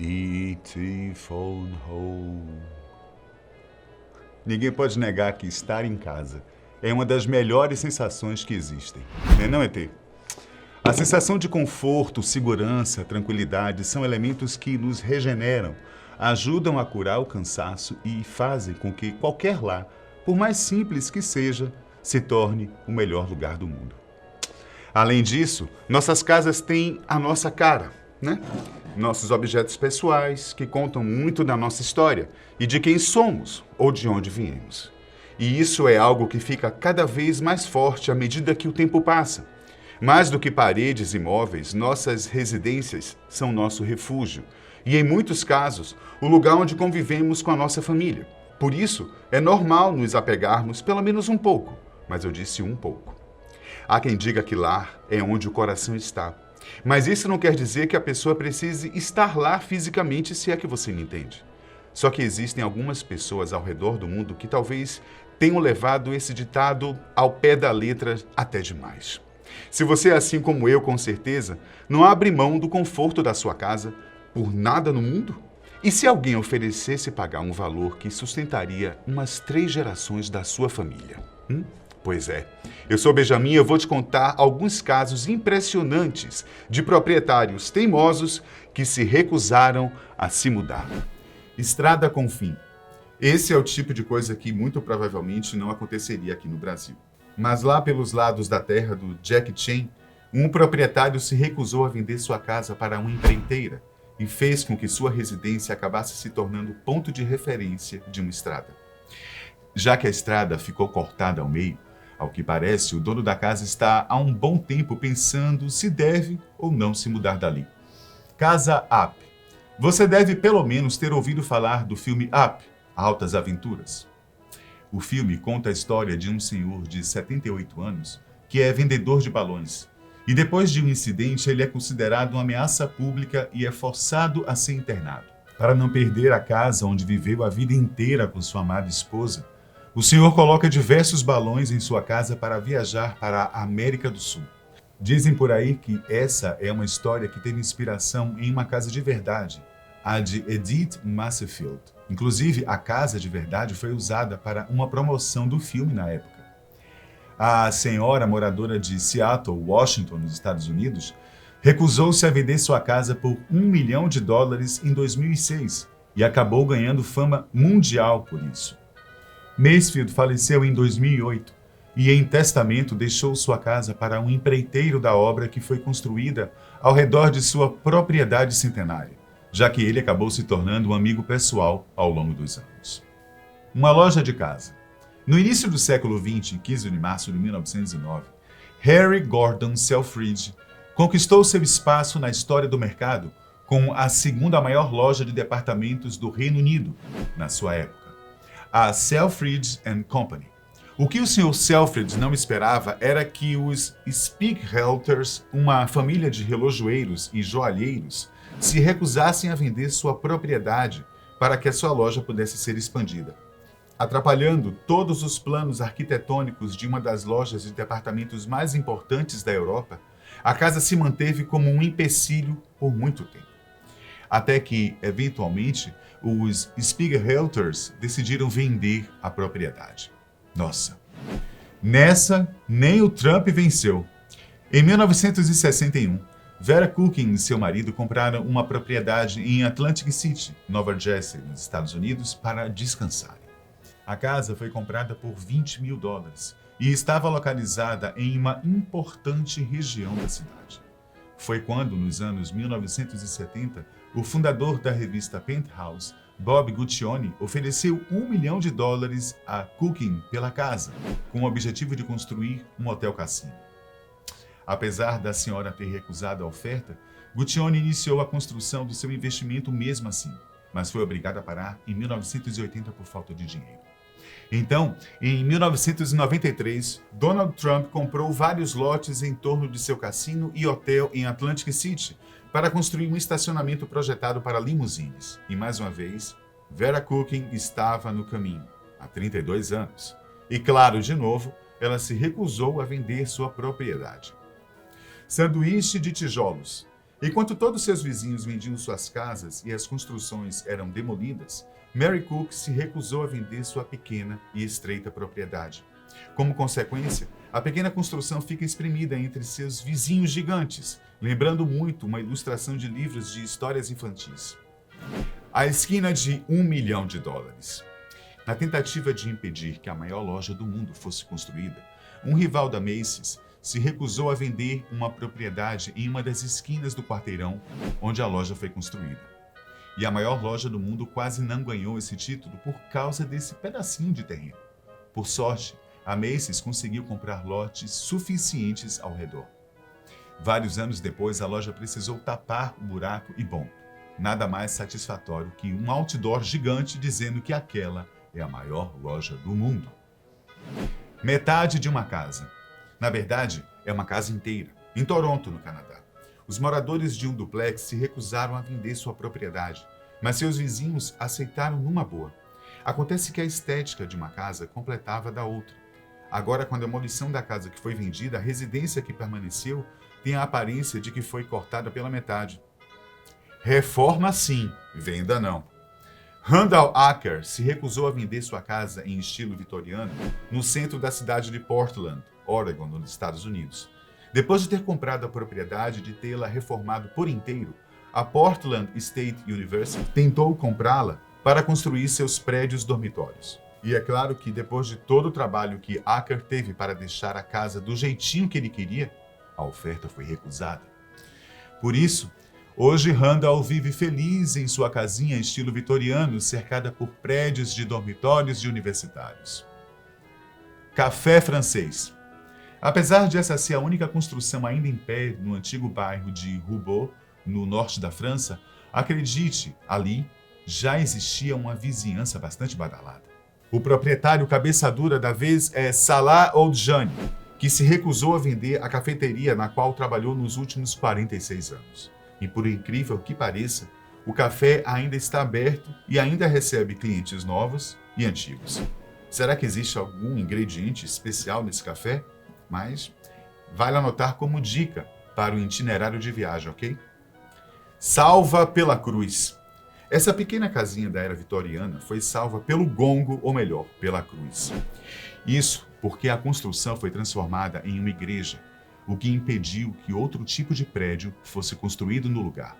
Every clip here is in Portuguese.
E.T. phone home. Ninguém pode negar que estar em casa é uma das melhores sensações que existem. Não, E.T.? A sensação de conforto, segurança, tranquilidade são elementos que nos regeneram, ajudam a curar o cansaço e fazem com que qualquer lar, por mais simples que seja, se torne o melhor lugar do mundo. Além disso, nossas casas têm a nossa cara, né? Nossos objetos pessoais, que contam muito da nossa história e de quem somos ou de onde viemos. E isso é algo que fica cada vez mais forte à medida que o tempo passa. Mais do que paredes e móveis, nossas residências são nosso refúgio e, em muitos casos, o lugar onde convivemos com a nossa família. Por isso, é normal nos apegarmos pelo menos um pouco, mas eu disse um pouco. Há quem diga que lar é onde o coração está. Mas isso não quer dizer que a pessoa precise estar lá fisicamente, se é que você me entende. Só que existem algumas pessoas ao redor do mundo que talvez tenham levado esse ditado ao pé da letra até demais. Se você é assim como eu, com certeza, não abre mão do conforto da sua casa por nada no mundo? E se alguém oferecesse pagar um valor que sustentaria umas 3 gerações da sua família? Pois é, eu sou Benjamin e eu vou te contar alguns casos impressionantes de proprietários teimosos que se recusaram a se mudar. Estrada com fim. Esse é o tipo de coisa que muito provavelmente não aconteceria aqui no Brasil. Mas lá pelos lados da terra do Jack Chan, um proprietário se recusou a vender sua casa para uma empreiteira e fez com que sua residência acabasse se tornando ponto de referência de uma estrada. Já que a estrada ficou cortada ao meio, ao que parece, o dono da casa está há um bom tempo pensando se deve ou não se mudar dali. Casa Up. Você deve pelo menos ter ouvido falar do filme Up, Altas Aventuras. O filme conta a história de um senhor de 78 anos que é vendedor de balões. E depois de um incidente, ele é considerado uma ameaça pública e é forçado a ser internado. Para não perder a casa onde viveu a vida inteira com sua amada esposa, o senhor coloca diversos balões em sua casa para viajar para a América do Sul. Dizem por aí que essa é uma história que teve inspiração em uma casa de verdade, a de Edith Macefield. Inclusive, a casa de verdade foi usada para uma promoção do filme na época. A senhora moradora de Seattle, Washington, nos Estados Unidos, recusou-se a vender sua casa por $1 milhão em 2006 e acabou ganhando fama mundial por isso. Macefield faleceu em 2008 e, em testamento, deixou sua casa para um empreiteiro da obra que foi construída ao redor de sua propriedade centenária, já que ele acabou se tornando um amigo pessoal ao longo dos anos. Uma loja de casa. No início do século XX, 15 de março de 1909, Harry Gordon Selfridge conquistou seu espaço na história do mercado com a segunda maior loja de departamentos do Reino Unido, na sua época, a Selfridge & Company. O que o Sr. Selfridge não esperava era que os Spiegelters, uma família de relojoeiros e joalheiros, se recusassem a vender sua propriedade para que a sua loja pudesse ser expandida, atrapalhando todos os planos arquitetônicos de uma das lojas de departamentos mais importantes da Europa. A casa se manteve como um empecilho por muito tempo. Até que, eventualmente, os Spiegelters decidiram vender a propriedade. Nossa! Nessa, nem o Trump venceu. Em 1961, Vera Cooking e seu marido compraram uma propriedade em Atlantic City, Nova Jersey, nos Estados Unidos, para descansarem. A casa foi comprada por $20 mil e estava localizada em uma importante região da cidade. Foi quando, nos anos 1970, o fundador da revista Penthouse, Bob Guccione, ofereceu $1 milhão a Cooking pela casa, com o objetivo de construir um hotel-cassino. Apesar da senhora ter recusado a oferta, Guccione iniciou a construção do seu investimento mesmo assim, mas foi obrigado a parar em 1980 por falta de dinheiro. Então, em 1993, Donald Trump comprou vários lotes em torno de seu cassino e hotel em Atlantic City para construir um estacionamento projetado para limusines. E mais uma vez, Vera Cooking estava no caminho, há 32 anos. E claro, de novo, ela se recusou a vender sua propriedade. Sanduíche de tijolos. Enquanto todos seus vizinhos vendiam suas casas e as construções eram demolidas, Mary Cook se recusou a vender sua pequena e estreita propriedade. Como consequência, a pequena construção fica espremida entre seus vizinhos gigantes, lembrando muito uma ilustração de livros de histórias infantis. A esquina de $1 milhão. Na tentativa de impedir que a maior loja do mundo fosse construída, um rival da Macy's se recusou a vender uma propriedade em uma das esquinas do quarteirão onde a loja foi construída. E a maior loja do mundo quase não ganhou esse título por causa desse pedacinho de terreno. Por sorte, a Macy's conseguiu comprar lotes suficientes ao redor. Vários anos depois, a loja precisou tapar o buraco e, bom, nada mais satisfatório que um outdoor gigante dizendo que aquela é a maior loja do mundo. Metade de uma casa. Na verdade, é uma casa inteira, em Toronto, no Canadá. Os moradores de um duplex se recusaram a vender sua propriedade, mas seus vizinhos aceitaram numa boa. Acontece que a estética de uma casa completava da outra. Agora, com a demolição da casa que foi vendida, a residência que permaneceu tem a aparência de que foi cortada pela metade. Reforma sim, venda não. Randall Acker se recusou a vender sua casa em estilo vitoriano no centro da cidade de Portland, Oregon, nos Estados Unidos. Depois de ter comprado a propriedade e de tê-la reformado por inteiro, a Portland State University tentou comprá-la para construir seus prédios dormitórios. E é claro que depois de todo o trabalho que Acker teve para deixar a casa do jeitinho que ele queria, a oferta foi recusada. Por isso, hoje Randall vive feliz em sua casinha estilo vitoriano, cercada por prédios de dormitórios de universitários. Café francês. Apesar de essa ser a única construção ainda em pé no antigo bairro de Roubaix, no norte da França, acredite, ali já existia uma vizinhança bastante badalada. O proprietário cabeça dura da vez é Salah Oudjani, que se recusou a vender a cafeteria na qual trabalhou nos últimos 46 anos. E por incrível que pareça, o café ainda está aberto e ainda recebe clientes novos e antigos. Será que existe algum ingrediente especial nesse café? Mas vale anotar como dica para o itinerário de viagem, ok? Salva pela cruz. Essa pequena casinha da era vitoriana foi salva pelo gongo, ou melhor, pela cruz. Isso porque a construção foi transformada em uma igreja, o que impediu que outro tipo de prédio fosse construído no lugar.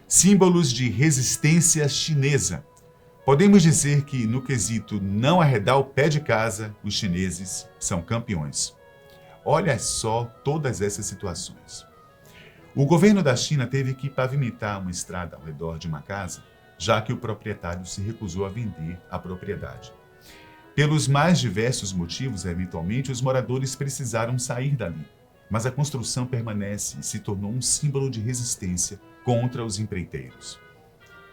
Símbolos de resistência chinesa. Podemos dizer que, no quesito não arredar o pé de casa, os chineses são campeões. Olha só todas essas situações. O governo da China teve que pavimentar uma estrada ao redor de uma casa, já que o proprietário se recusou a vender a propriedade. Pelos mais diversos motivos, eventualmente, os moradores precisaram sair dali, mas a construção permanece e se tornou um símbolo de resistência contra os empreiteiros.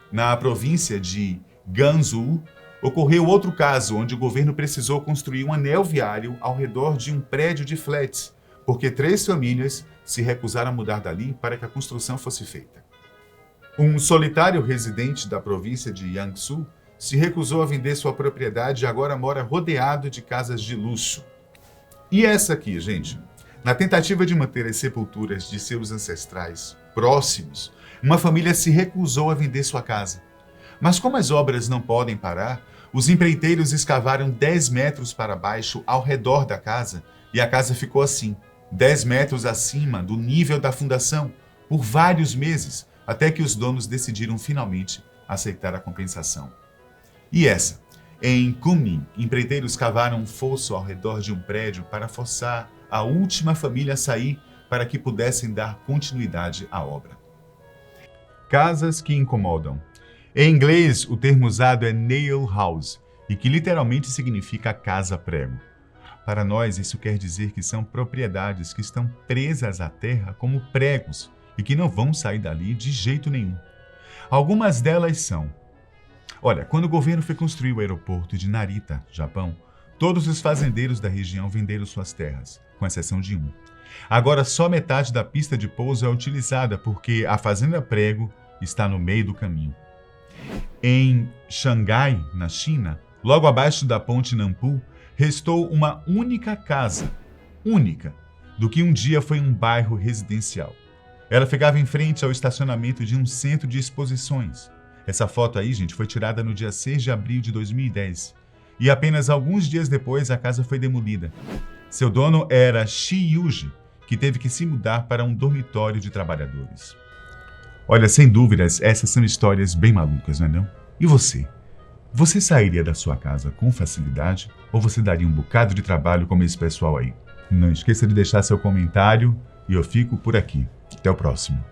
Na província de Gansu, ocorreu outro caso onde o governo precisou construir um anel viário ao redor de um prédio de flats, porque 3 famílias se recusaram a mudar dali para que a construção fosse feita. Um solitário residente da província de Jiangsu se recusou a vender sua propriedade e agora mora rodeado de casas de luxo. E essa aqui, gente? Na tentativa de manter as sepulturas de seus ancestrais próximos, uma família se recusou a vender sua casa. Mas como as obras não podem parar, os empreiteiros escavaram 10 metros para baixo ao redor da casa e a casa ficou assim, 10 metros acima do nível da fundação, por vários meses, até que os donos decidiram finalmente aceitar a compensação. E essa? Em Kunming, empreiteiros cavaram um fosso ao redor de um prédio para forçar a última família a sair para que pudessem dar continuidade à obra. Casas que incomodam. Em inglês, o termo usado é nail house, e que literalmente significa casa-prego. Para nós, isso quer dizer que são propriedades que estão presas à terra como pregos e que não vão sair dali de jeito nenhum. Algumas delas são: olha, quando o governo foi construir o aeroporto de Narita, Japão, todos os fazendeiros da região venderam suas terras, com exceção de um. Agora só metade da pista de pouso é utilizada porque a fazenda prego está no meio do caminho. Em Xangai, na China, logo abaixo da ponte Nampu, restou uma única casa, única, do que um dia foi um bairro residencial. Ela ficava em frente ao estacionamento de um centro de exposições. Essa foto aí, gente, foi tirada no dia 6 de abril de 2010. E apenas alguns dias depois a casa foi demolida. Seu dono era Shi Yuji, que teve que se mudar para um dormitório de trabalhadores. Olha, sem dúvidas, essas são histórias bem malucas, não é não? E você? Você sairia da sua casa com facilidade ou você daria um bocado de trabalho como esse pessoal aí? Não esqueça de deixar seu comentário e eu fico por aqui. Até o próximo.